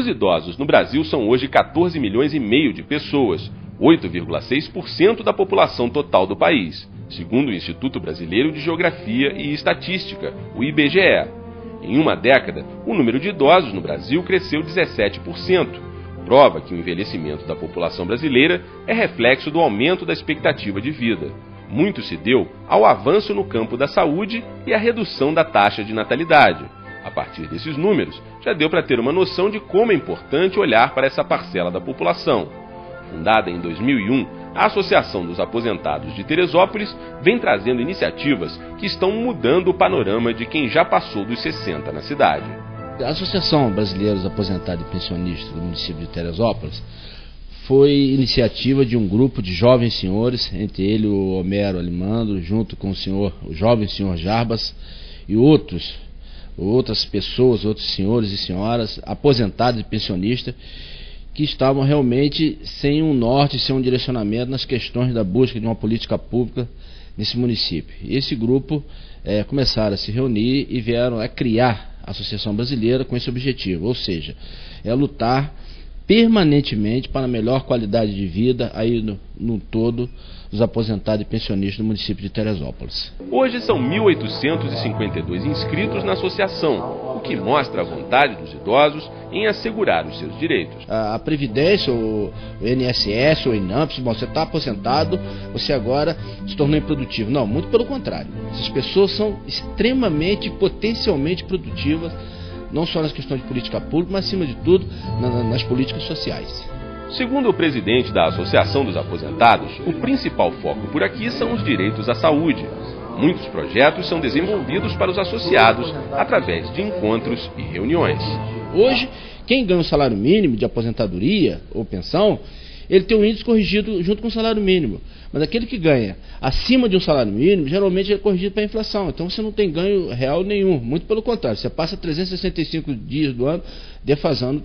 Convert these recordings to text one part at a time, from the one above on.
Os idosos no Brasil são hoje 14 milhões e meio de pessoas, 8,6% da população total do país, segundo o Instituto Brasileiro de Geografia e Estatística, o IBGE. Em uma década, o número de idosos no Brasil cresceu 17%, prova que o envelhecimento da população brasileira é reflexo do aumento da expectativa de vida. Muito se deu ao avanço no campo da saúde e à redução da taxa de natalidade. A partir desses números, já deu para ter uma noção de como é importante olhar para essa parcela da população. Fundada em 2001, a Associação dos Aposentados de Teresópolis vem trazendo iniciativas que estão mudando o panorama de quem já passou dos 60 na cidade. A Associação Brasileira dos Aposentados e Pensionistas do município de Teresópolis foi iniciativa de um grupo de jovens senhores, entre eles o Homero Alimandro, junto com o jovem senhor Jarbas e outras pessoas, outros senhores e senhoras aposentados e pensionistas que estavam realmente sem um norte, sem um direcionamento nas questões da busca de uma política pública nesse município. E esse grupo começaram a se reunir e vieram a criar a Associação Brasileira com esse objetivo, ou seja, lutar permanentemente para a melhor qualidade de vida aí no todo dos aposentados e pensionistas do município de Teresópolis. Hoje são 1.852 inscritos na associação, o que mostra a vontade dos idosos em assegurar os seus direitos. A Previdência, o INSS, o INAMPS, você está aposentado, você agora se tornou improdutivo. Não, muito pelo contrário. Essas pessoas são extremamente, potencialmente produtivas, não só nas questões de política pública, mas acima de tudo nas políticas sociais. Segundo o presidente da Associação dos Aposentados, o principal foco por aqui são os direitos à saúde. Muitos projetos são desenvolvidos para os associados através de encontros e reuniões. Hoje, quem ganha o salário mínimo de aposentadoria ou pensão, ele tem um índice corrigido junto com o salário mínimo. Mas aquele que ganha acima de um salário mínimo, geralmente é corrigido para a inflação. Então você não tem ganho real nenhum. Muito pelo contrário, você passa 365 dias do ano defasando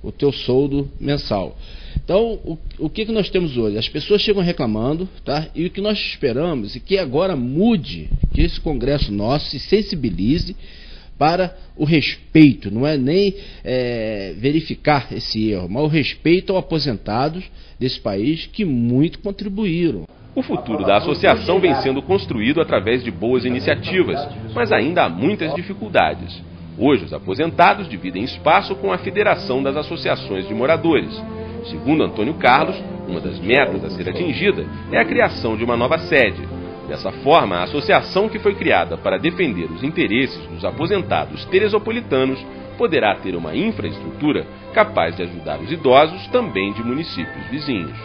o teu soldo mensal. Então, o que nós temos hoje? As pessoas chegam reclamando, tá? E o que nós esperamos é que agora mude, que esse Congresso nosso se sensibilize para o respeito, não é nem verificar esse erro, mas o respeito aos aposentados desse país que muito contribuíram. O futuro da associação vem sendo construído através de boas iniciativas, mas ainda há muitas dificuldades. Hoje, os aposentados dividem espaço com a Federação das Associações de Moradores. Segundo Antônio Carlos, uma das metas a ser atingida é a criação de uma nova sede. Dessa forma, a associação que foi criada para defender os interesses dos aposentados teresopolitanos poderá ter uma infraestrutura capaz de ajudar os idosos também de municípios vizinhos.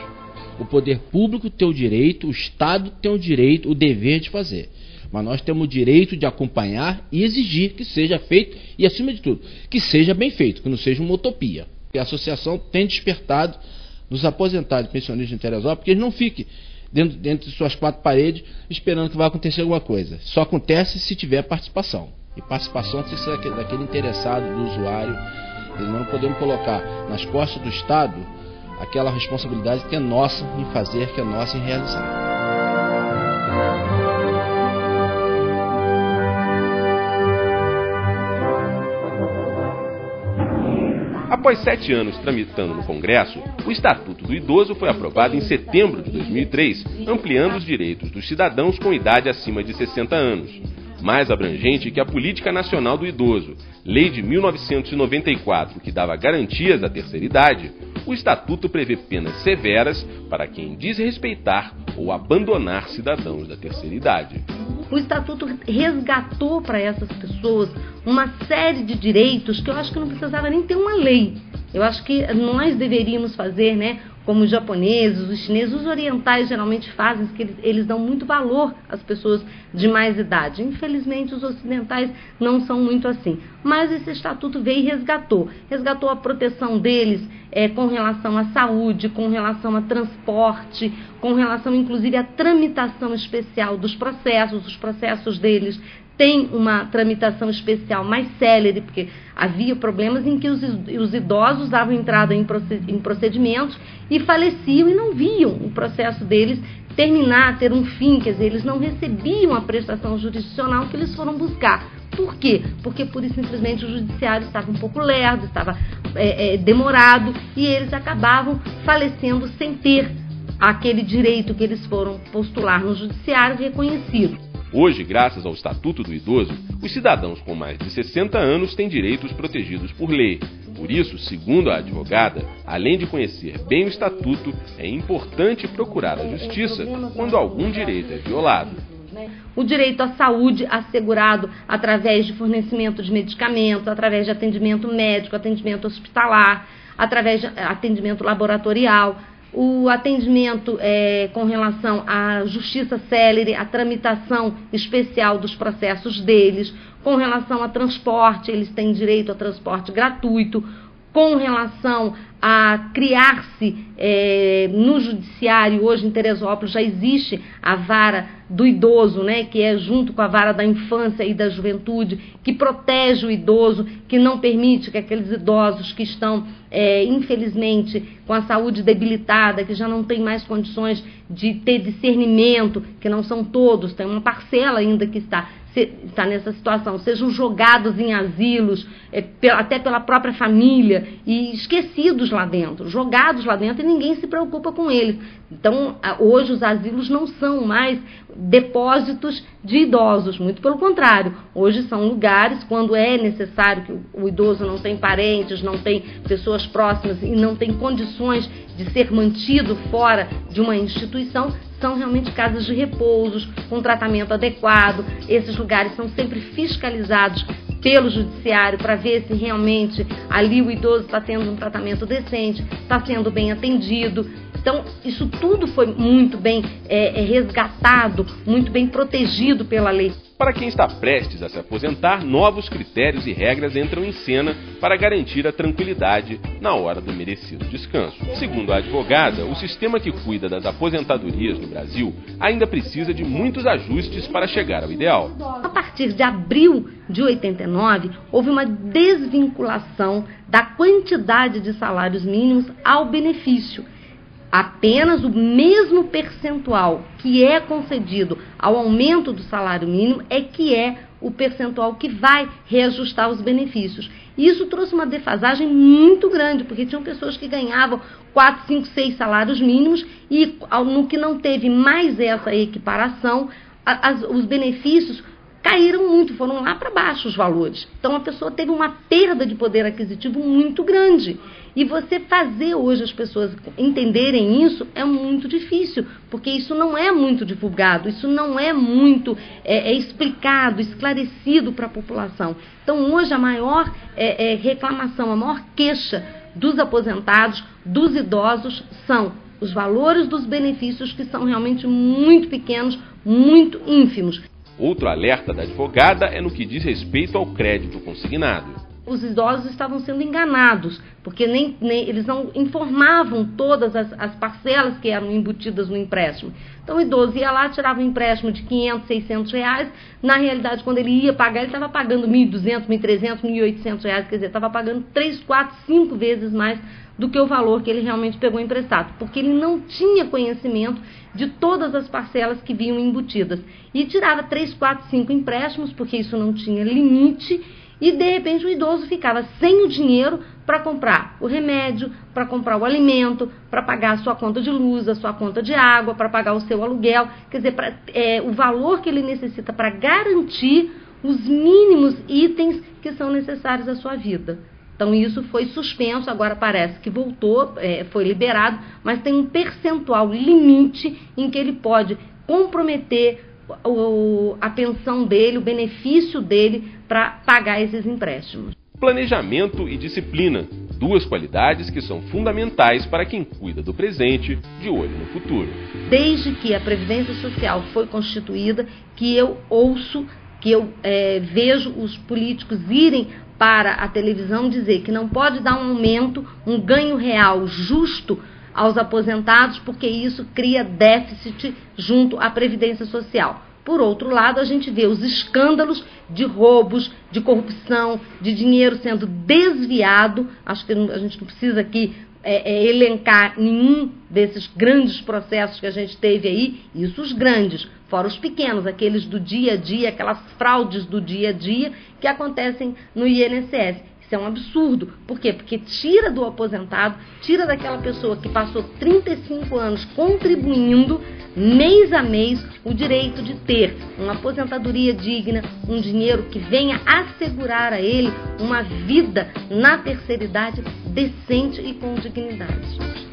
O poder público tem o direito, o Estado tem o direito, o dever de fazer. Mas nós temos o direito de acompanhar e exigir que seja feito e, acima de tudo, que seja bem feito, que não seja uma utopia. A associação tem despertado nos aposentados e pensionistas de Teresópolis, que eles não fiquem dentro de suas quatro paredes esperando que vai acontecer alguma coisa. Só acontece se tiver participação. E participação tem que ser daquele interessado, do usuário. E nós não podemos colocar nas costas do Estado aquela responsabilidade que é nossa em fazer, que é nossa em realizar. Após 7 anos tramitando no Congresso, o Estatuto do Idoso foi aprovado em setembro de 2003, ampliando os direitos dos cidadãos com idade acima de 60 anos. Mais abrangente que a Política Nacional do Idoso, lei de 1994, que dava garantias à terceira idade, o Estatuto prevê penas severas para quem desrespeitar ou abandonar cidadãos da terceira idade. O Estatuto resgatou para essas pessoas uma série de direitos que eu acho que não precisava nem ter uma lei. Eu acho que nós deveríamos fazer, como os japoneses, os chineses, os orientais geralmente fazem, que eles dão muito valor às pessoas de mais idade. Infelizmente, os ocidentais não são muito assim. Mas esse estatuto veio e resgatou a proteção deles com relação à saúde, com relação a transporte, com relação, inclusive, à tramitação especial dos processos. Os processos deles têm uma tramitação especial mais célere, porque havia problemas em que os idosos davam entrada em procedimentos e faleciam e não viam o processo deles terminar, ter um fim, quer dizer, eles não recebiam a prestação jurisdicional que eles foram buscar. Por quê? Porque pura e simplesmente o judiciário estava um pouco lerdo, estava demorado, e eles acabavam falecendo sem ter aquele direito que eles foram postular no judiciário reconhecido. Hoje, graças ao Estatuto do Idoso, os cidadãos com mais de 60 anos têm direitos protegidos por lei. Por isso, segundo a advogada, além de conhecer bem o Estatuto, é importante procurar a justiça quando algum direito é violado. O direito à saúde assegurado através de fornecimento de medicamentos, através de atendimento médico, atendimento hospitalar, através de atendimento laboratorial, o atendimento com relação à justiça célere, a tramitação especial dos processos deles, com relação a transporte, eles têm direito a transporte gratuito, com relação a criar-se no judiciário, hoje em Teresópolis já existe a vara do idoso, né, que é junto com a vara da infância e da juventude, que protege o idoso, que não permite que aqueles idosos que estão, infelizmente, com a saúde debilitada, que já não tem mais condições de ter discernimento, que não são todos, tem uma parcela ainda que está nessa situação, sejam jogados em asilos, até pela própria família, e esquecidos lá dentro, jogados lá dentro, e ninguém se preocupa com eles. Então, hoje os asilos não são mais depósitos de idosos, muito pelo contrário, hoje são lugares, quando é necessário, que o idoso não tem parentes, não tem pessoas próximas e não tem condições de ser mantido fora de uma instituição, são realmente casas de repousos, com tratamento adequado. Esses lugares são sempre fiscalizados pelo judiciário para ver se realmente ali o idoso está tendo um tratamento decente, está sendo bem atendido. Então, isso tudo foi muito bem resgatado, muito bem protegido pela lei. Para quem está prestes a se aposentar, novos critérios e regras entram em cena para garantir a tranquilidade na hora do merecido descanso. Segundo a advogada, o sistema que cuida das aposentadorias no Brasil ainda precisa de muitos ajustes para chegar ao ideal. A partir de abril de 89, houve uma desvinculação da quantidade de salários mínimos ao benefício. Apenas o mesmo percentual que é concedido ao aumento do salário mínimo é que é o percentual que vai reajustar os benefícios. E isso trouxe uma defasagem muito grande, porque tinham pessoas que ganhavam 4, 5, 6 salários mínimos e no que não teve mais essa equiparação, os benefícios caíram muito, foram lá para baixo os valores. Então a pessoa teve uma perda de poder aquisitivo muito grande. E você fazer hoje as pessoas entenderem isso é muito difícil, porque isso não é muito divulgado, isso não é muito explicado, esclarecido para a população. Então hoje a maior reclamação, a maior queixa dos aposentados, dos idosos, são os valores dos benefícios, que são realmente muito pequenos, muito ínfimos. Outro alerta da advogada é no que diz respeito ao crédito consignado. Os idosos estavam sendo enganados, porque eles não informavam todas as parcelas que eram embutidas no empréstimo. Então o idoso ia lá, tirava um empréstimo de 500, 600 reais, na realidade quando ele ia pagar, ele estava pagando 1.200, 1.300, 1.800 reais, quer dizer, estava pagando 3, 4, 5 vezes mais do que o valor que ele realmente pegou emprestado, porque ele não tinha conhecimento de todas as parcelas que vinham embutidas. E tirava 3, 4, 5 empréstimos, porque isso não tinha limite, e de repente o idoso ficava sem o dinheiro para comprar o remédio, para comprar o alimento, para pagar a sua conta de luz, a sua conta de água, para pagar o seu aluguel, quer dizer, o valor que ele necessita para garantir os mínimos itens que são necessários à sua vida. Então isso foi suspenso, agora parece que voltou, foi liberado, mas tem um percentual limite em que ele pode comprometer a pensão dele, o benefício dele para pagar esses empréstimos. Planejamento e disciplina, duas qualidades que são fundamentais para quem cuida do presente de olho no futuro. Desde que a Previdência Social foi constituída, que eu ouço, que eu vejo os políticos irem para a televisão dizer que não pode dar um aumento, um ganho real justo aos aposentados, porque isso cria déficit junto à Previdência Social. Por outro lado, a gente vê os escândalos de roubos, de corrupção, de dinheiro sendo desviado. Acho que a gente não precisa aqui elencar nenhum desses grandes processos que a gente teve aí, isso os grandes, fora os pequenos, aqueles do dia a dia, aquelas fraudes do dia a dia que acontecem no INSS. Isso é um absurdo. Por quê? Porque tira do aposentado, tira daquela pessoa que passou 35 anos contribuindo mês a mês o direito de ter uma aposentadoria digna, um dinheiro que venha assegurar a ele uma vida na terceira idade decente e com dignidade.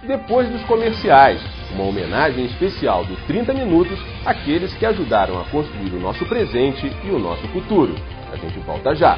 Depois dos comerciais, uma homenagem especial do 30 Minutos àqueles que ajudaram a construir o nosso presente e o nosso futuro. A gente volta já.